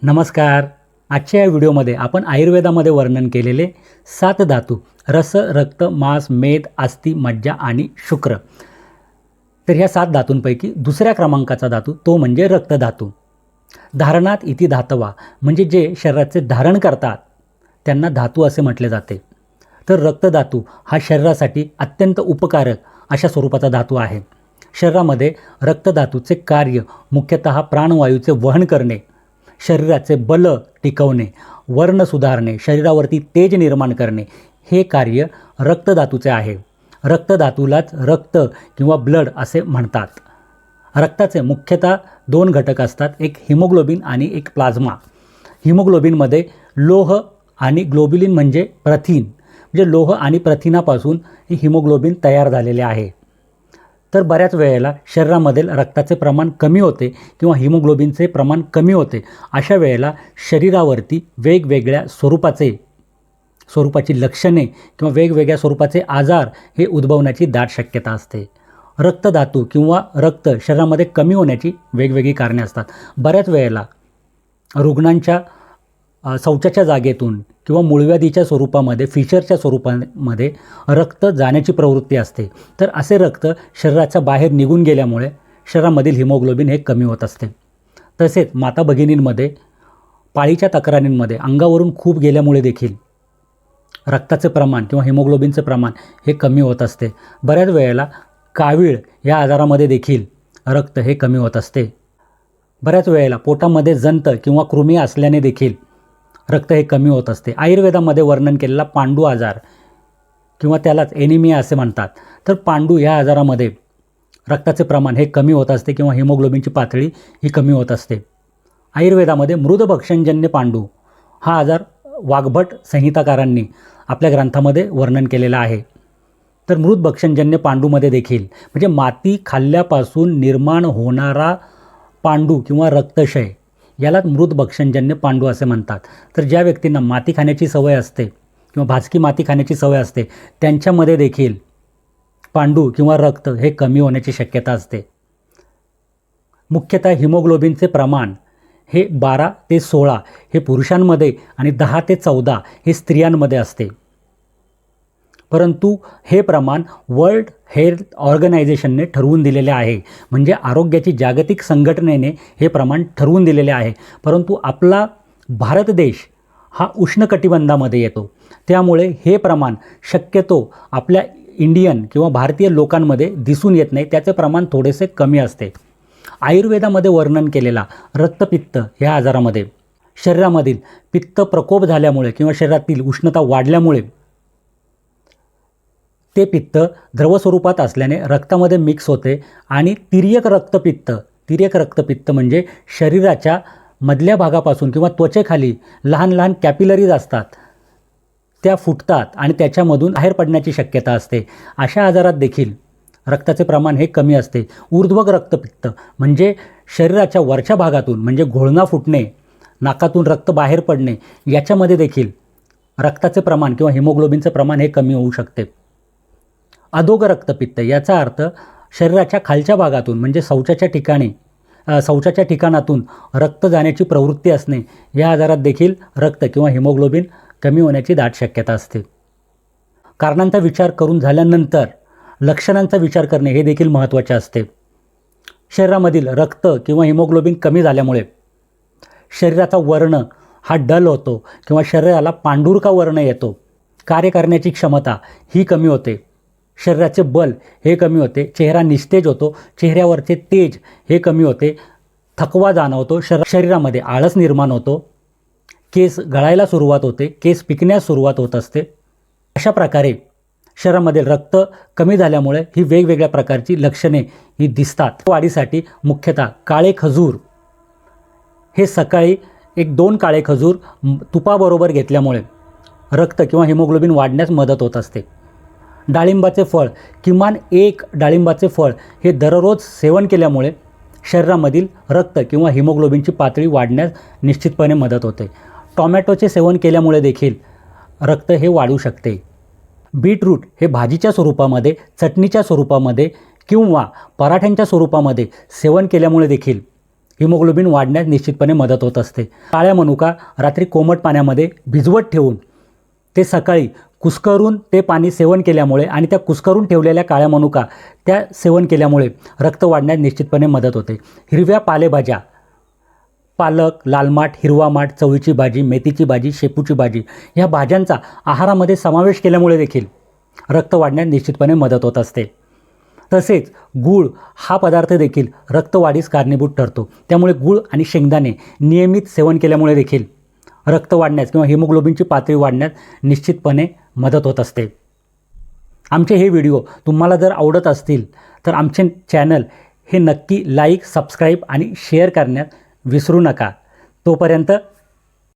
नमस्कार. आजच्या या व्हिडिओमध्ये आपण आयुर्वेदामध्ये वर्णन केलेले 7 धातू रस, रक्त, मांस, मेद, अस्थि, मज्जा आणि शुक्र. तर ह्या 7 धातूंपैकी दुसऱ्या क्रमांकाचा धातू तो म्हणजे रक्तधातू. धारणात इति धातवा म्हणजे जे शरीराचे धारण करतात त्यांना धातू असे म्हटले जाते. तर रक्तधातू हा शरीरासाठी अत्यंत उपकारक अशा स्वरूपाचा धातू आहे. शरीरामध्ये रक्तधातूचे कार्य मुख्यतः प्राणवायूचे वहन करणे, शरीराचे बल टिकवणे, वर्ण सुधारणे, शरीरावरती तेज निर्माण करणे हे कार्य रक्तधातूचे आहे. रक्तधातूलाच रक्त किंवा ब्लड असे म्हणतात. रक्ताचे मुख्यतः 2 घटक असतात, एक हिमोग्लोबिन आणि एक प्लाझ्मा. हिमोग्लोबिनमध्ये लोह आणि ग्लोब्युलिन म्हणजे प्रथिन, म्हणजे लोह आणि प्रथिनापासून हे हिमोग्लोबिन तयार झालेले आहे. तर बऱ्याच वेळेला शरीरामधील रक्ताचे प्रमाण कमी होते किंवा हिमोग्लोबिनचे प्रमाण कमी होते. अशा वेळेला शरीरावरती वेगवेगळ्या स्वरूपाची लक्षणे किंवा वेगवेगळ्या स्वरूपाचे आजार हे उद्भवण्याची दाट शक्यता असते. रक्तधातू किंवा रक्त शरीरामध्ये कमी होण्याची वेगवेगळी कारणे असतात. बऱ्याच वेळेला रुग्णांच्या शौचाच्या जागेतून किंवा मूळव्याधीच्या स्वरूपामध्ये, फिशरच्या स्वरूपामध्ये रक्त जाण्याची प्रवृत्ती असते. तर असे रक्त शरीराच्या बाहेर निघून गेल्यामुळे शरीरामधील हिमोग्लोबिन हे कमी होत असते. तसेच माता भगिनींमध्ये पाळीच्या तक्रारींमध्ये अंगावरून खूप गेल्यामुळे देखील रक्ताचे प्रमाण किंवा हिमोग्लोबिनचे प्रमाण हे कमी होत असते. बऱ्याच वेळेला कावीळ या आजारामध्ये देखील रक्त हे कमी होत असते. बऱ्याच वेळेला पोटामध्ये जंत किंवा कृमी असल्याने देखील रक्त हे कमी होत असते. आयुर्वेदामध्ये वर्णन केलेला पांडू आजार किंवा त्यालाच एनिमिया असे म्हणतात. तर पांडू या आजारामध्ये रक्ताचे प्रमाण हे कमी होत असते किंवा हिमोग्लोबिनची पातळी ही कमी होत असते. आयुर्वेदामध्ये मृदभक्षणजन्य पांडू हा आजार वाग्भट संहिताकारांनी आपल्या ग्रंथामध्ये वर्णन केलेला आहे. तर मृदभक्षणजन्य पांडूमध्ये देखील म्हणजे माती खाल्ल्यापासून निर्माण होणारा पांडू किंवा रक्तक्षय यालाच मृदभक्षणजन्य पांडू असे म्हणतात. तर ज्या व्यक्तींना माती खाण्याची सवय असते किंवा भाजकी माती खाण्याची सवय असते त्यांच्यामध्ये देखील पांडू किंवा रक्त हे कमी होण्याची शक्यता असते. मुख्यतः हिमोग्लोबिनचे प्रमाण हे 12 ते 16 हे पुरुषांमध्ये आणि 10 ते 14 हे स्त्रियांमध्ये असते. परंतु हे प्रमाण वर्ल्ड हेल्थ ऑर्गनायझेशनने ठरवून दिलेले आहे, म्हणजे आरोग्याची जागतिक संघटनेने हे प्रमाण ठरवून दिलेले आहे. परंतु आपला भारत देश हा उष्णकटिबंधामध्ये येतो, त्यामुळे हे प्रमाण शक्यतो आपल्या इंडियन किंवा भारतीय लोकांमध्ये दिसून येत नाही, त्याचे प्रमाण थोडेसे कमी असते. आयुर्वेदामध्ये वर्णन केलेला रक्तपित्त ह्या आजारामध्ये शरीरामधील पित्त प्रकोप झाल्यामुळे किंवा शरीरातील उष्णता वाढल्यामुळे ते पित्त द्रवस्वरूपात असल्याने रक्तामध्ये मिक्स होते आणि तिर्यक रक्तपित्त म्हणजे शरीराच्या मधल्या भागापासून किंवा त्वचेखाली लहान लहान कॅपिलरीज असतात, त्या फुटतात आणि त्याच्यामधून बाहेर पडण्याची शक्यता असते. अशा आजारात देखील रक्ताचे प्रमाण हे कमी असते. ऊर्ध्वक रक्तपित्त म्हणजे शरीराच्या वरच्या भागातून म्हणजे घोळणा फुटणे, नाकातून रक्त बाहेर पडणे, याच्यामध्ये देखील रक्ताचे प्रमाण किंवा हिमोग्लोबिनचे प्रमाण हे कमी होऊ शकते. अधोग रक्तपित्त याचा अर्थ शरीराच्या खालच्या भागातून म्हणजे शौचाच्या ठिकाणातून रक्त जाण्याची प्रवृत्ती असणे, या आजारात देखील रक्त किंवा हिमोग्लोबिन कमी होण्याची दाट शक्यता असते. कारणांचा विचार करून झाल्यानंतर लक्षणांचा विचार करणे हे देखील महत्त्वाचे असते. शरीरामधील रक्त किंवा हिमोग्लोबिन कमी झाल्यामुळे शरीराचा वर्ण हा डल होतो किंवा शरीराला पांढुरका वर्ण येतो. कार्य करण्याची क्षमता ही कमी होते, शरीराचे बल हे कमी होते, चेहरा निस्तेज होतो, चेहऱ्यावरचे तेज हे कमी होते, थकवा जाणवतो, शरीरामध्ये आळस निर्माण होतो, केस गळायला सुरुवात होते, केस पिकण्यास सुरुवात होत असते. अशा प्रकारे शरीरामधील रक्त कमी झाल्यामुळे ही वेगवेगळ्या प्रकारची लक्षणे ही दिसतात. वाढीसाठी मुख्यतः काळे खजूर हे सकाळी 1-2 काळे खजूर तुपाबरोबर घेतल्यामुळे रक्त किंवा हिमोग्लोबिन वाढण्यास मदत होत असते. डाळिंबाचे फळ, किमान 1 डाळिंबाचे फळ हे दररोज सेवन केल्यामुळे शरीरामधील रक्त किंवा हिमोग्लोबिनची पातळी वाढण्यास निश्चितपणे मदत होते. टॉमॅटोचे सेवन केल्यामुळे देखील रक्त हे वाढू शकते. बीटरूट हे भाजीच्या स्वरूपामध्ये, चटणीच्या स्वरूपामध्ये किंवा पराठ्यांच्या स्वरूपामध्ये सेवन केल्यामुळे देखील हिमोग्लोबिन वाढण्यास निश्चितपणे मदत होत असते. काळ्या मनुका रात्री कोमट पाण्यामध्ये भिजवत ठेवून ते सकाळी कुस्करून ते पाणी सेवन केल्यामुळे आणि त्या कुस्करून ठेवलेल्या काळ्या मनुका त्या सेवन केल्यामुळे रक्त वाढण्यास निश्चितपणे मदत होते. हिरव्या पालेभाज्या, पालक, लाल माठ, हिरवा माठ, चवळीची भाजी, मेथीची भाजी, शेपूची भाजी ह्या भाज्यांचा आहारामध्ये समावेश केल्यामुळे देखील रक्त वाढण्यास निश्चितपणे मदत होत असते. तसेच गूळ हा पदार्थ देखील रक्तवाढीस कारणीभूत ठरतो. त्यामुळे गूळ आणि शेंगदाणे नियमित सेवन केल्यामुळे देखील रक्त वाढण्यास किंवा हिमोग्लोबिनची पातळी वाढण्यास निश्चितपणे मदत होत असते. आमचे हे व्हिडिओ तुम्हाला जर आवडत असतील तर आमचे चॅनल हे नक्की लाईक, सबस्क्राईब आणि शेअर करण्यास विसरू नका. तोपर्यंत